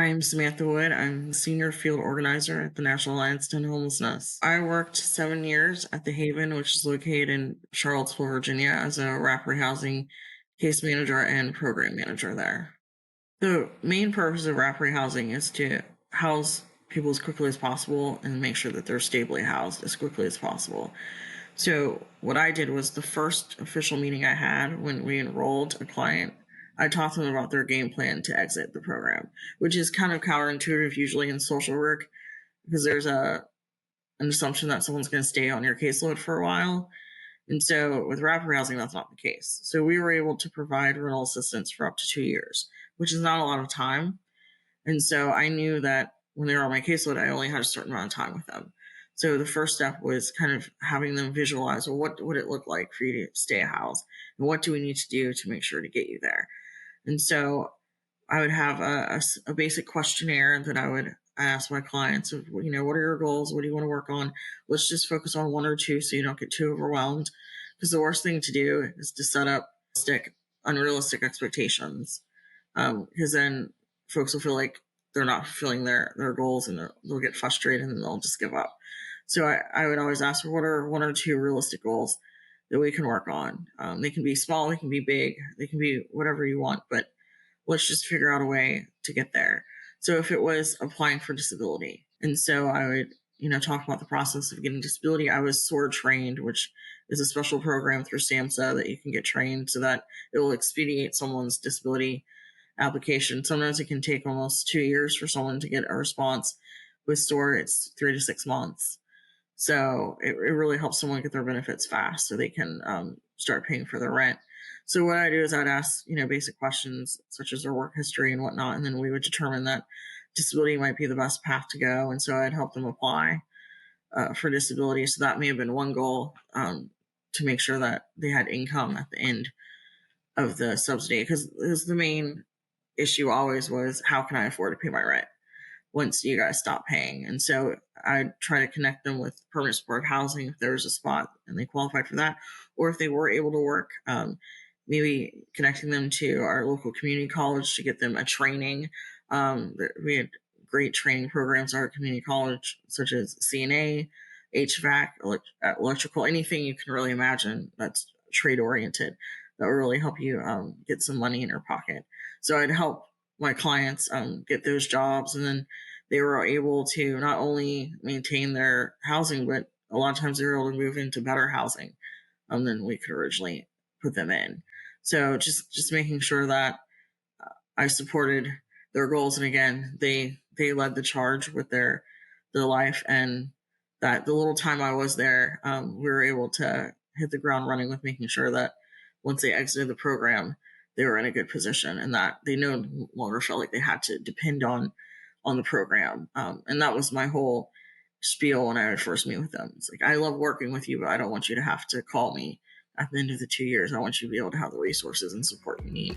I'm Samantha Wood. I'm Senior Field Organizer at the National Alliance to End Homelessness. I worked 7 years at the Haven, which is located in Charlottesville, Virginia, as a wrap housing case manager and program manager there. The main purpose of wrap housing is to house people as quickly as possible and make sure that they're stably housed as quickly as possible. So what I did was the first official meeting I had when we enrolled a client, I taught them about their game plan to exit the program, which is kind of counterintuitive usually in social work because there's an assumption that someone's going to stay on your caseload for a while. And so with wrap housing, that's not the case. So we were able to provide rental assistance for up to 2 years, which is not a lot of time. And so I knew that when they were on my caseload, I only had a certain amount of time with them. So the first step was kind of having them visualize, well, what would it look like for you to stay housed? And what do we need to do to make sure to get you there? And so I would have a basic questionnaire that I would ask my clients of, what are your goals? What do you want to work on? Let's just focus on one or two so you don't get too overwhelmed. Because the worst thing to do is to set up unrealistic expectations. Because then folks will feel like they're not fulfilling their goals and they'll get frustrated and they'll just give up. So I would always ask, what are one or two realistic goals that we can work on? They can be small, they can be big, they can be whatever you want, but let's just figure out a way to get there. So if it was applying for disability, and so I would, talk about the process of getting disability. I was SOAR trained, which is a special program through SAMHSA that you can get trained so that it will expedite someone's disability application. Sometimes it can take almost 2 years for someone to get a response. With SOAR, it's 3 to 6 months. So it really helps someone get their benefits fast so they can start paying for their rent. So what I do is I'd ask, basic questions such as their work history and whatnot, and then we would determine that disability might be the best path to go. And so I'd help them apply for disability. So that may have been one goal, to make sure that they had income at the end of the subsidy, because the main issue always was, how can I afford to pay my rent once you guys stop paying? And so I try to connect them with permanent supportive housing if there's a spot and they qualified for that, or if they were able to work, maybe connecting them to our local community college to get them a training. We had great training programs at our community college, such as CNA, HVAC, electrical, anything you can really imagine that's trade oriented that will really help you get some money in your pocket. So I'd help my clients get those jobs, and then they were able to not only maintain their housing, but a lot of times they were able to move into better housing than we could originally put them in. So just making sure that I supported their goals, and again, they led the charge with their life, and that the little time I was there, we were able to hit the ground running with making sure that once they exited the program, they were in a good position and that they no longer felt like they had to depend on the program. And that was my whole spiel when I would first meet with them. It's like, I love working with you, but I don't want you to have to call me at the end of the 2 years. I want you to be able to have the resources and support you need.